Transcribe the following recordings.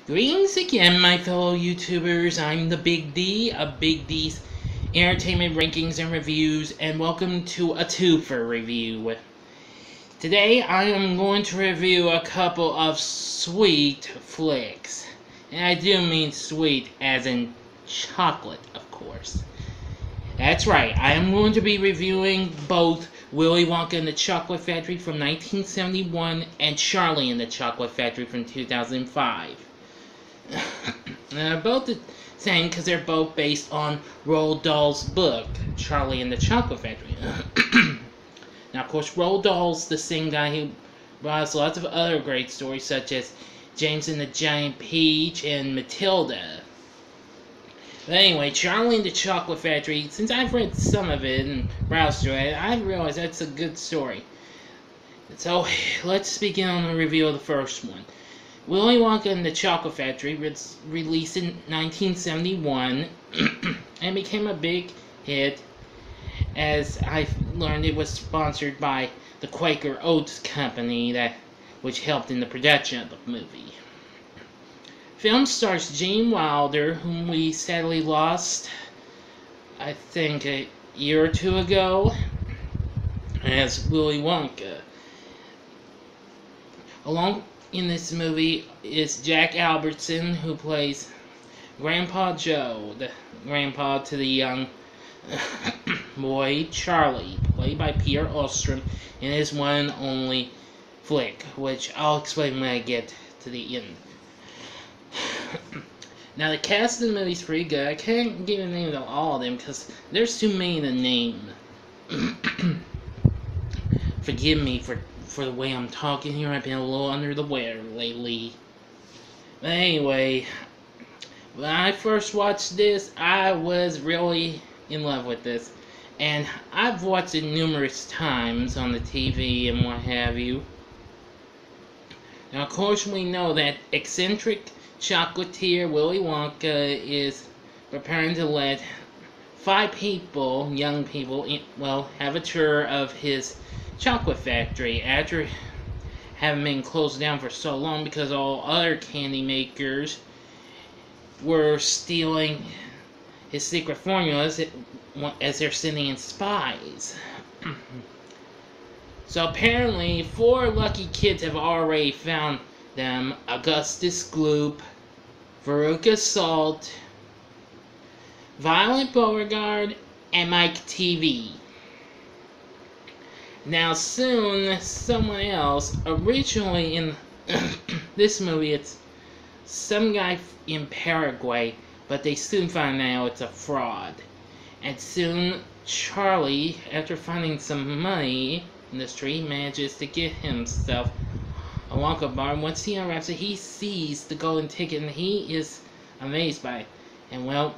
Greetings again, my fellow YouTubers. I'm the Big D of Big D's Entertainment Rankings and Reviews, and welcome to a Two-Fer review. Today, I am going to review a couple of sweet flicks. And I do mean sweet as in chocolate, of course. That's right, I am going to be reviewing both Willy Wonka and the Chocolate Factory from 1971 and Charlie and the Chocolate Factory from 2005. They're both the same because they're both based on Roald Dahl's book, Charlie and the Chocolate Factory. Now, of course, Roald Dahl's the same guy who brought us lots of other great stories, such as James and the Giant Peach and Matilda. But anyway, Charlie and the Chocolate Factory, since I've read some of it and browsed through it, I realized that's a good story. So, let's begin on the review of the first one. Willy Wonka and the Chocolate Factory was released in 1971 and became a big hit. As I learned, it was sponsored by the Quaker Oats Company, which helped in the production of the movie. Film stars Gene Wilder, whom we sadly lost, I think, a year or two ago, as Willy Wonka. Along in this movie is Jack Albertson, who plays Grandpa Joe, the grandpa to the young boy Charlie, played by Peter Ostrom in his one and only flick, which I'll explain when I get to the end. Now, the cast of the movie is pretty good. I can't give a name to all of them because there's too many to name. Forgive me for the way I'm talking here. I've been a little under the weather lately. But anyway, when I first watched this, I was really in love with this. And I've watched it numerous times on the TV and what have you. Now, of course, we know that eccentric chocolatier Willy Wonka is preparing to let 5 people, young people, have a tour of his chocolate factory after having been closed down for so long because all other candy makers were stealing his secret formulas as they're sending in spies. So apparently 4 lucky kids have already found them: Augustus Gloop, Veruca Salt, Violet Beauregard, and Mike TV. Now soon, someone else, originally in this movie it's some guy in Paraguay, but they soon find out it's a fraud. And soon Charlie, after finding some money in the street, manages to get himself a Wonka bar. Once he unwraps it, he sees the golden ticket and he is amazed by it. And well,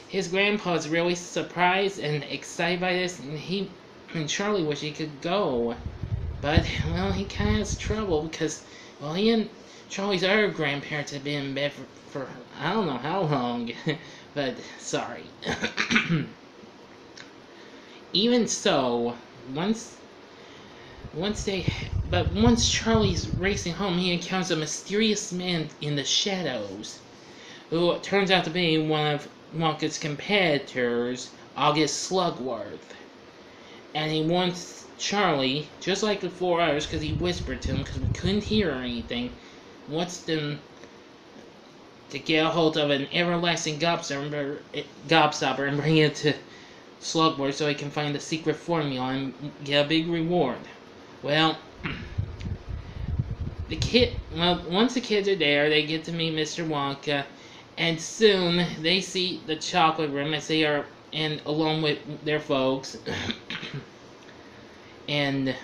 his grandpa is really surprised and excited by this, and Charlie wish he could go. But, well, he kind of has trouble because, well, he and Charlie's other grandparents have been in bed for I don't know how long. But, sorry. Even so, once Charlie's racing home, he encounters a mysterious man in the shadows, who turns out to be one of Wonka's competitors, August Slugworth. And he wants Charlie, just like the 4 others, because he whispered to him because we couldn't hear anything, wants them to get a hold of an everlasting gobstopper and bring it to Slugworth so he can find the secret formula and get a big reward. Well, once the kids are there, they get to meet Mr. Wonka, and soon they see the chocolate room as they are in along with their folks. And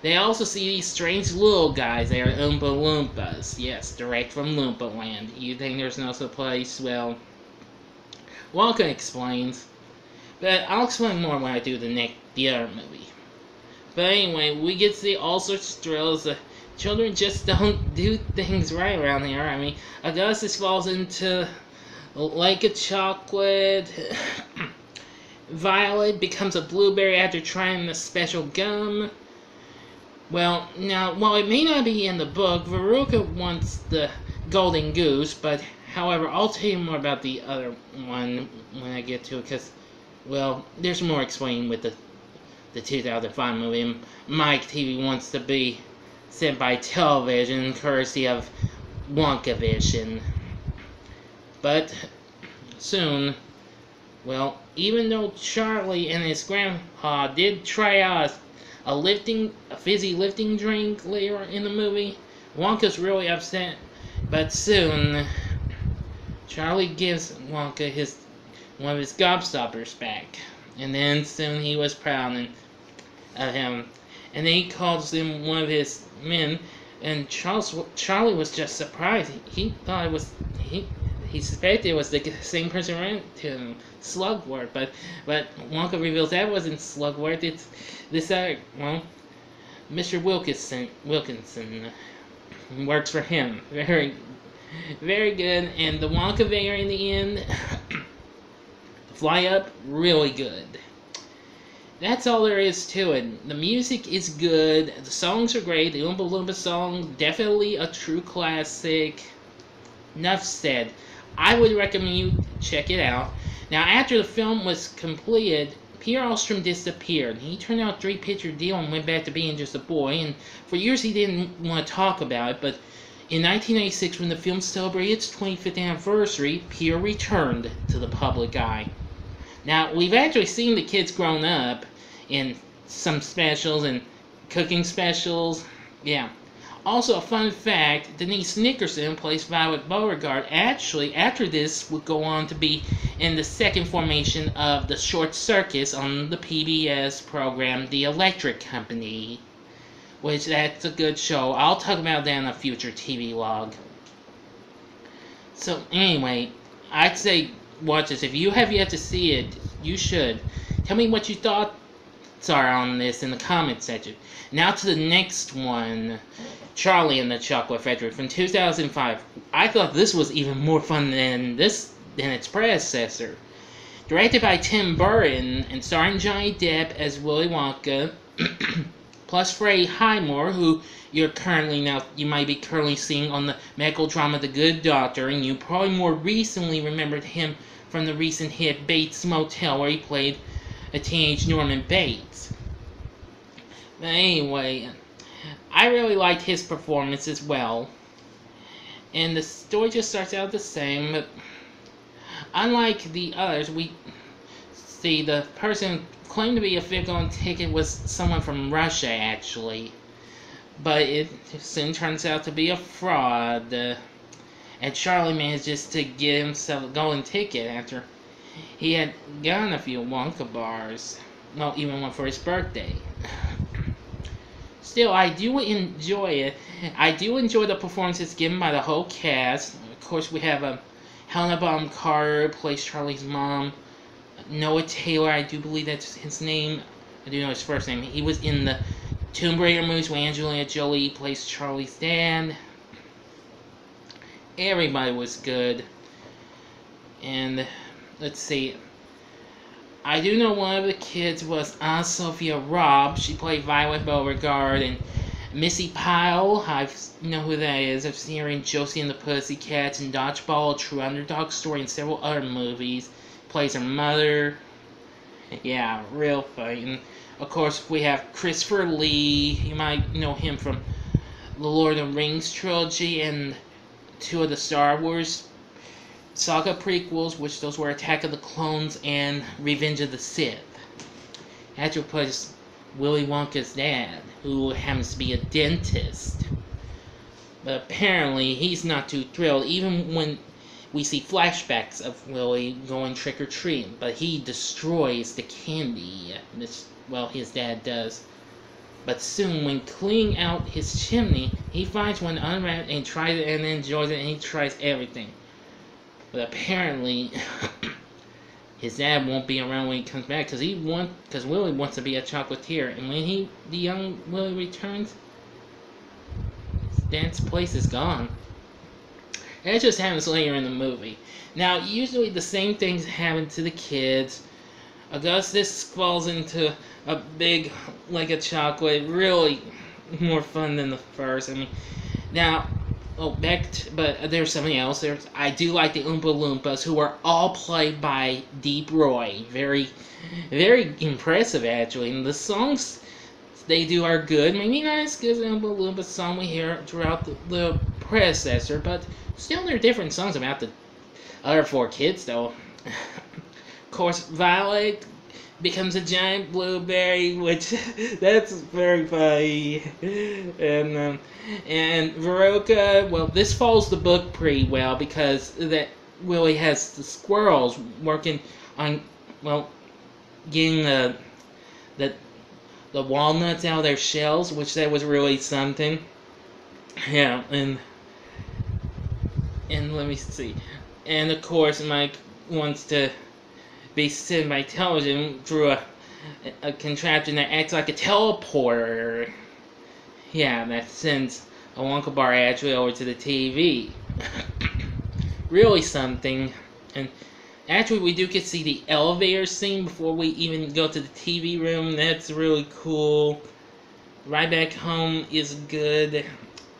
they also see these strange little guys. They are Oompa Loompas. Yes, direct from Loompa Land. You think there's no such place? Well, Wonka explains. But I'll explain more when I do the other movie. But anyway, we get to see all sorts of thrills. Children just don't do things right around here. I mean, Augustus falls into a lake of chocolate. Violet becomes a blueberry after trying the special gum. Well, now, while it may not be in the book, Veruca wants the golden goose, but however, I'll tell you more about the other one when I get to it, because, well, there's more explaining with the 2005 movie. And Mike TV wants to be sent by television, courtesy of WonkaVision. But soon, well, even though Charlie and his grandpa did try out a fizzy lifting drink later in the movie, Wonka's really upset. But soon, Charlie gives Wonka one of his gobstoppers back, and then soon he was proud of him, and then he calls him one of his men. And Charlie was just surprised. He thought it was he suspected it was the same person ran to him, Slugworth, but Wonka reveals that wasn't Slugworth. It's this other, well, Mr. Wilkinson works for him. Very, very good. And the Wonka Vader in the end, fly up, really good. That's all there is to it. The music is good. The songs are great. The Oompa Loompa song, definitely a true classic. Enough said. I would recommend you check it out. Now, after the film was completed, Peter Ostrom disappeared. He turned out a 3-picture deal and went back to being just a boy. And for years he didn't want to talk about it. But in 1986, when the film celebrated its 25th anniversary, Peter returned to the public eye. Now, we've actually seen the kids grown up in some specials and cooking specials. Yeah. Also, a fun fact, Denise Nickerson plays Violet Beauregard. Actually, after this, would go on to be in the second formation of the Short Circus on the PBS program The Electric Company, which that's a good show. I'll talk about that in a future TV log. So, anyway, I'd say watch this. If you have yet to see it, you should. Tell me what you thought on this in the comment section. Now to the next one, Charlie and the Chocolate Factory from 2005. I thought this was even more fun than its predecessor. Directed by Tim Burton and starring Johnny Depp as Willy Wonka, plus Freddie Highmore, who you might be currently seeing on the medical drama The Good Doctor, and you probably more recently remembered him from the recent hit Bates Motel, where he played a teenage Norman Bates. But anyway, I really liked his performance as well. And the story just starts out the same, but unlike the others, we see the person claimed to be a fake on ticket was someone from Russia, actually. But it soon turns out to be a fraud. And Charlie manages to get himself a golden ticket after he had gotten a few Wonka bars. Well, even one for his birthday. Still, I do enjoy it. I do enjoy the performances given by the whole cast. Of course, we have Helena Bonham Carter plays Charlie's mom. Noah Taylor, I do believe that's his name. I do know his first name. He was in the Tomb Raider movies where Angelina Jolie plays Charlie's dad. Everybody was good. And let's see. I do know one of the kids was Aunt Sophia Robb. She played Violet Beauregard. And Missy Pyle, I know who that is. I've seen her in Josie and the Pussycats and Dodgeball, A True Underdog Story, and several other movies. Plays her mother. Yeah, real funny. And of course, we have Christopher Lee. You might know him from the Lord of the Rings trilogy and 2 of the Star Wars saga prequels, which those were Attack of the Clones and Revenge of the Sith. Actually plays Willy Wonka's dad, who happens to be a dentist. But apparently, he's not too thrilled, even when we see flashbacks of Willy going trick-or-treating. But he destroys the candy. Well, his dad does. But soon, when cleaning out his chimney, he finds one unwrapped and tries it and enjoys it, and he tries everything. But apparently, his dad won't be around when he comes back, because Willy wants to be a chocolatier. And when the young Willy returns, his dad's place is gone. And it just happens later in the movie. Now, usually the same things happen to the kids. Augustus falls into a big lake of chocolate. Really, more fun than the first. I mean, now, oh, but there's something else. I do like the Oompa Loompas, who are all played by Deep Roy. Very, very impressive, actually. And the songs they do are good. Maybe not as good as the Oompa Loompa song we hear throughout the predecessor, but still they're different songs about the other four kids, though. Of course, Violet becomes a giant blueberry, which that's very funny. And Veruca, well, this follows the book pretty well because that Willy has the squirrels working on, well, getting the walnuts out of their shells, which that was really something. Yeah, and let me see. And of course, Mike wants to be sent by television through a contraption that acts like a teleporter. Yeah, that sends a Wonka bar actually over to the TV. Really something. And actually, we do get to see the elevator scene before we even go to the TV room. That's really cool. Right Back Home is good.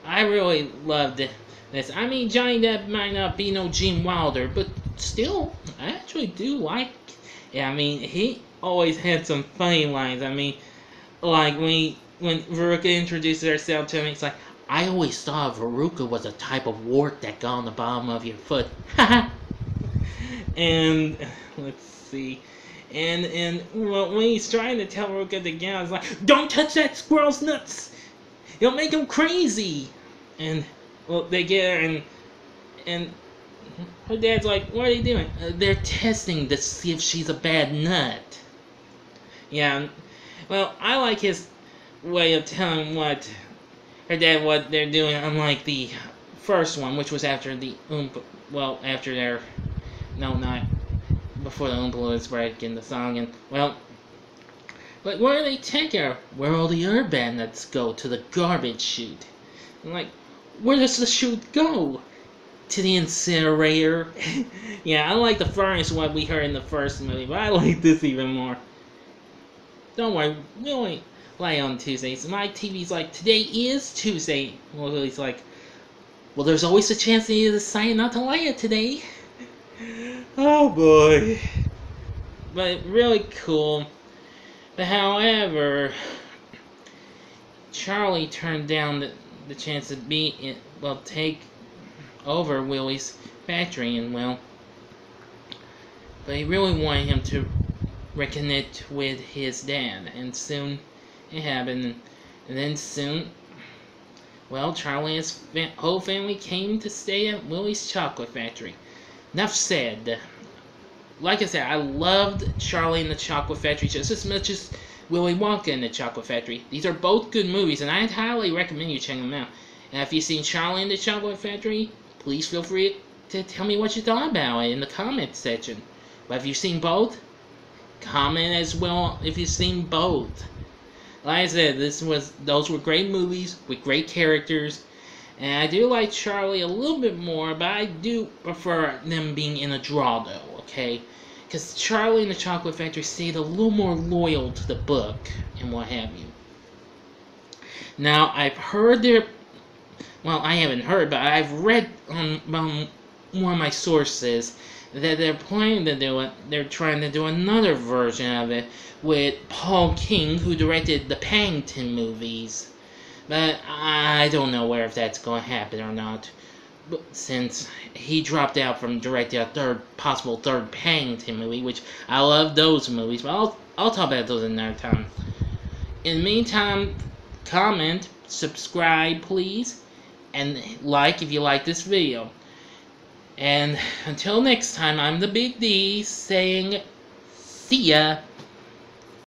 I really loved this. I mean, Johnny Depp might not be no Gene Wilder, but still, I actually do like. Yeah, I mean, he always had some funny lines. I mean, like when Veruca introduces herself to him, it's like, I always thought Veruca was a type of wart that got on the bottom of your foot. And let's see. And well, when he's trying to tell Veruca to get out, it's like, don't touch that squirrel's nuts! You'll make him crazy! And, well, they get her, and her dad's like, what are they doing? They're testing to see if she's a bad nut. Yeah, well, I like his way of telling what they're doing, unlike the first one, which was after the after their, no, not before the Oompa Loompas break in the song, and, well, like, where are they taking her? Where all the other bandits go? To the garbage chute. And, like, where does the chute go? To the incinerator. Yeah, I like the furnace one we heard in the first movie, but I like this even more. Don't worry, we only play on Tuesdays. My TV's like, today is Tuesday. Well, he's like, well, there's always a chance that you decide not to like it today. Oh boy. But really cool. But however, Charlie turned down the chance to take over Willy's factory, and well, but he really wanted him to reconnect with his dad, and soon it happened. And then soon, well, Charlie and his whole family came to stay at Willy's chocolate factory. Enough said. Like I said, I loved Charlie and the Chocolate Factory just as much as Willy Wonka and the Chocolate Factory. These are both good movies, and I'd highly recommend you check them out. And if you've seen Charlie and the Chocolate Factory, please feel free to tell me what you thought about it in the comments section. But if you've seen both, comment as well if you've seen both. Like I said, those were great movies with great characters. And I do like Charlie a little bit more, but I do prefer them being in a draw, though, okay? Because Charlie and the Chocolate Factory stayed a little more loyal to the book and what have you. Now, I've heard well, I haven't heard, but I've read on one of my sources that they're planning to do it. They're trying to do another version of it with Paul King, who directed the Paddington movies. But I don't know if that's going to happen or not. But since he dropped out from directing a possible third Paddington movie, which I love those movies, but I'll talk about those another time. In the meantime, comment, subscribe, please, and like if you like this video. And until next time, I'm the Big D saying, see ya.